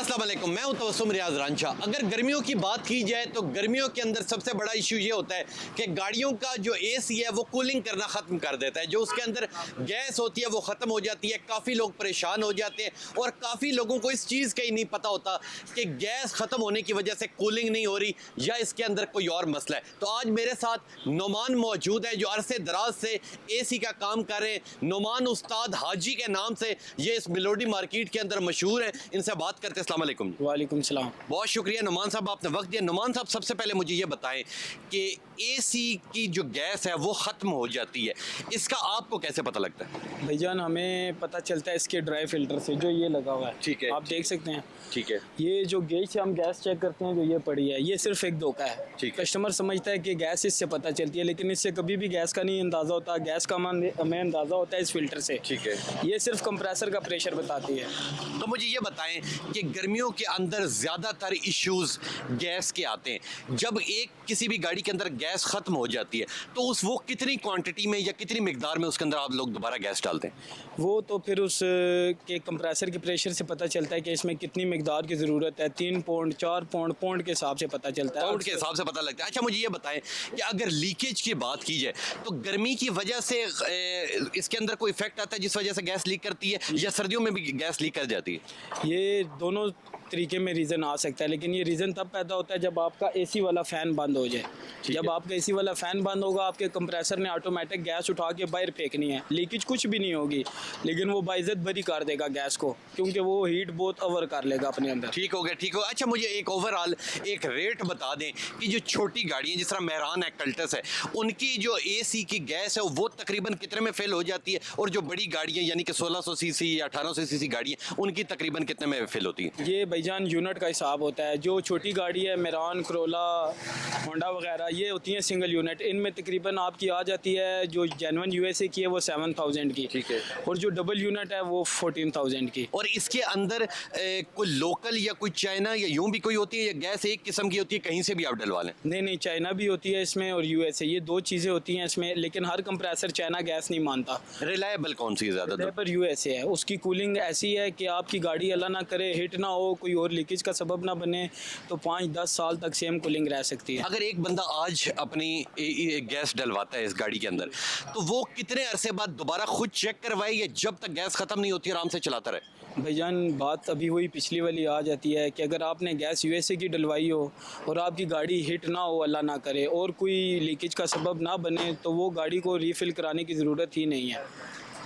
अस्सलाम वालेकुम, मैं हूं तबस्सुम रियाज रांझा। अगर गर्मियों की बात की जाए तो गर्मियों के अंदर सबसे बड़ा इशू ये होता है कि गाड़ियों का जो एसी है वो कूलिंग करना ख़त्म कर देता है। जो उसके अंदर गैस होती है वो ख़त्म हो जाती है। काफ़ी लोग परेशान हो जाते हैं और काफ़ी लोगों को इस चीज़ का ही नहीं पता होता कि गैस ख़त्म होने की वजह से कूलिंग नहीं हो रही या इसके अंदर कोई और मसला है। तो आज मेरे साथ नुमान मौजूद है जो अरसे दराज से एसी का काम कर रहे हैं। नुमान उस्ताद हाजी के नाम से ये इस मिलोडी मार्केट के अंदर मशहूर है। इनसे बात करते हैं। अस्सलाम वालेकुम। वालेकुम सलाम। बहुत शुक्रिया नुमान साहब, आपने वक्त दिया। नुमान साहब, सबसे पहले मुझे ये बताएं कि एसी की जो गैस है वो ख़त्म हो जाती है, इसका आपको कैसे पता लगता है? भाईजान हमें पता चलता है इसके ड्राई फिल्टर से जो ये लगा हुआ है। ठीक है, आप देख सकते हैं। ठीक है। ये जो गेज से हम गैस चेक करते हैं जो ये पड़ी है, ये सिर्फ एक धोखा है। ठीक है। कस्टमर समझता है कि गैस इससे पता चलती है, लेकिन इससे कभी भी गैस का नहीं अंदाज़ा होता। गैस का हमें अंदाज़ा होता है इस फिल्टर से। ठीक है। ये सिर्फ कंप्रेसर का प्रेशर बताती है। तो मुझे ये बताएं कि गर्मियों के अंदर ज़्यादातर इश्यूज़ गैस के आते हैं। जब किसी भी गाड़ी के अंदर गैस ख़त्म हो जाती है तो वो कितनी क्वांटिटी में या कितनी मिकदार में उसके अंदर आप लोग दोबारा गैस डालते हैं? वो तो फिर उस के कंप्रेसर के प्रेशर से पता चलता है कि इसमें कितनी मिकदार की ज़रूरत है। 3 पौंड 4 पौंड पौंड के हिसाब से पता चलता है। पाउंड के हिसाब से पता लगता है। अच्छा, मुझे ये बताएं कि अगर लीकेज की बात की जाए तो गर्मी की वजह से इसके अंदर कोई इफेक्ट आता है जिस वजह से गैस लीक करती है, या सर्दियों में भी गैस लीक कर जाती है? ये दोनों तरीके में रीज़न आ सकता है, लेकिन ये रीज़न तब पैदा होता है जब आपका एसी वाला फ़ैन बंद हो जाए। जब आपका एसी वाला फ़ैन बंद होगा, आपके कंप्रेसर ने ऑटोमेटिक गैस उठा के बाहर फेंकनी है। लीकेज कुछ भी नहीं होगी, लेकिन वो बाइज़्ज़त बरी कर देगा गैस को, क्योंकि वो हीट बहुत ओवर कर लेगा अपने अंदर। ठीक हो गया, ठीक हो। अच्छा, मुझे एक ओवरऑल एक रेट बता दें कि जो छोटी गाड़ी है जिस तरह मेहरान है, कल्टस है, उनकी जो एसी की गैस है वो तकरीबन कितने में फेल हो जाती है, और जो बड़ी गाड़ियाँ यानी कि 1600 सीसी या 1800 सीसी गाड़ियाँ, उनकी तकरीबन कितने में फेल होती है? ये भाईजान यूनिट का हिसाब होता है। जो छोटी गाड़ी है, मेहरान, करोला, होंडा वगैरह, ये होती हैं सिंगल यूनिट। इनमें तकरीबन आपकी आ जाती है, जो जेन्युइन यूएसए की है वो 7000 की। ठीक है। और जो डबल यूनिट है वो 14000 की। और इसके अंदर कोई लोकल या कोई चाइना या यूं भी कोई होती है, या गैस एक किस्म की होती है, कहीं से भी आप डलवा लें? नहीं नहीं, चाइना भी होती है इसमें और यूएसए, ये दो चीज़ें होती हैं इसमें, लेकिन हर कंप्रेसर चाइना गैस नहीं मानता। रिलायबल कौन सी है ज़्यादा? पर यूएसए है। उसकी कूलिंग ऐसी है कि आपकी गाड़ी अल्लाह ना करे हिट ना हो, कोई और लीकेज का सबब ना बने, तो 5-10 साल तक सेम कूलिंग रह सकती है। अगर एक बंदा आज अपनी गैस डलवाता है इस गाड़ी के अंदर, तो वो कितने अरसे बाद दोबारा खुद चेक करवाए, या जब तक गैस ख़त्म नहीं होती आराम से चलाता रहे? भाईजान बात अभी वही पिछली वाली आ जाती है कि अगर आपने गैस यूएसए की डलवाई हो और आपकी गाड़ी हिट ना हो, अल्लाह ना करे, और कोई लीकेज का सबब ना बने, तो वो गाड़ी को रीफ़िल कराने की ज़रूरत ही नहीं है।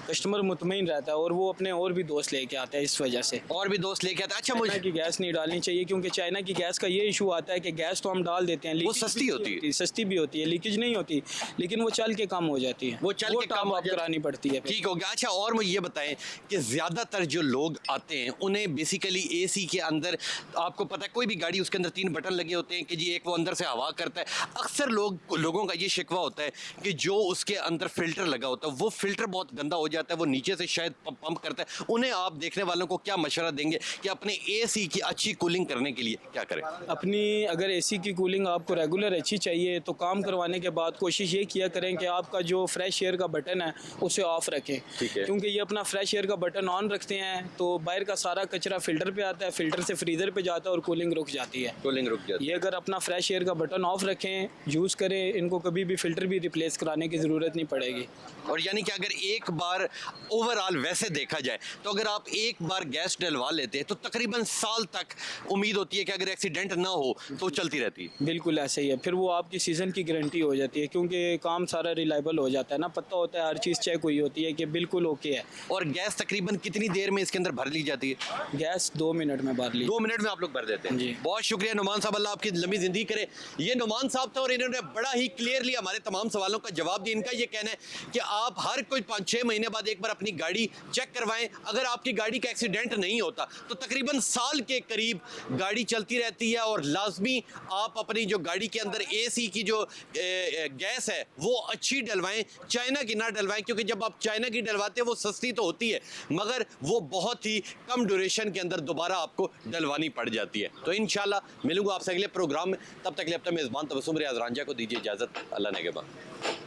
कस्टमर मुतमईन रहता है और वो अपने और भी दोस्त लेके आता है इस वजह से। और भी दोस्त लेके आता है। अच्छा, चाइना मुझे की गैस नहीं डालनी चाहिए, क्योंकि चाइना की गैस का ये इशू आता है कि गैस तो हम डाल देते हैं, वो लीकेज सस्ती भी होती है। सस्ती भी होती है, लीकेज नहीं होती, लेकिन वो चल के कम हो जाती है। वो चल के टॉप कम हो अप करानी पड़ती है। ठीक हो गया। अच्छा, और मुझे ये बताएं कि ज़्यादातर जो लोग आते हैं उन्हें बेसिकली एसी के अंदर, आपको पता है कोई भी गाड़ी उसके अंदर 3 बटन लगे होते हैं कि जी एक वो अंदर से हवा करता है। अक्सर लोगों का ये शिकवा होता है कि जो उसके अंदर फिल्टर लगा होता है वो फिल्टर बहुत गंदा हो जाता है, वो नीचे से शायद पंप करता है। उन्हें आप देखने वालों को क्या मशवरा देंगे कि अपने एसी की अच्छी कूलिंग करने के लिए क्या करें? अपनी अगर एसी की कूलिंग आपको रेगुलर अच्छी चाहिए तो काम करवाने के बाद कोशिश ये किया करें कि आपका जो फ्रेश एयर का बटन है उसे ऑफ रखें। ठीक है। क्योंकि ये अपना फ्रेश एयर का बटन ऑन रखते हैं तो बाहर का सारा कचरा फिल्टर पे आता है, फिल्टर से फ्रीज़र पे जाता है और कूलिंग रुक जाती है। कूलिंग रुक जाती है। ये अगर अपना फ्रेश एयर का बटन ऑफ रखें, यूज़ करें, इनको कभी भी फ़िल्टर भी रिप्लेस कराने की ज़रूरत नहीं पड़ेगी। और यानी कि अगर एक बार ओवरऑल वैसे देखा जाए तो अगर आप एक बार गैस डलवा लेते हैं तो तकरीबन साल तक उम्मीद होती है कि अगर एक्सीडेंट ना हो तो चलती रहती है। बिल्कुल ऐसे ही है। फिर वो आपकी सीज़न की गारंटी हो जाती है, क्योंकि काम सारा रिलायबल हो जाता है ना, पता होता है हर चीज़ चेक हुई होती है कि बिल्कुल ओके है। और गैस तकरीबन कितनी देर में इसके अंदर भर ली जाती है? गैस 2 मिनट में भर ली। 2 मिनट में आप लोग भर देते हैं जी। बहुत शुक्रिया नुमान साहब, अल्लाह आपकी लंबी जिंदगी करे। ये नुमान साहब थे और इन्होंने बड़ा ही क्लियरली हमारे तमाम सवालों का जवाब दिया। इनका ये कहना है कि आप हर कोई 5-6 महीने बाद एक बार अपनी गाड़ी चेक करवाएं। अगर आपकी गाड़ी का एक्सीडेंट नहीं होता तो तकरीबन साल के करीब गाड़ी चलती रहती है। और लाजमी आप अपनी जो गाड़ी के अंदर एसी की जो गैस है वो अच्छी डलवाएं, चाइना की ना डलवाएं, क्योंकि जब आप चाइना की डलवाते हैं वो सस्ती तो होती है मगर वो बहुत ही कम ड्यूरेशन के अंदर दोबारा आपको डलवानी पड़ जाती है। तो इंशाल्लाह मिलूंगा आपसे अगले प्रोग्राम में, तब तक के लिए अपना मेज़बान तबस्सुम रियाज रांझा को दीजिए इजाज़त। अल्लाह नेगहबान।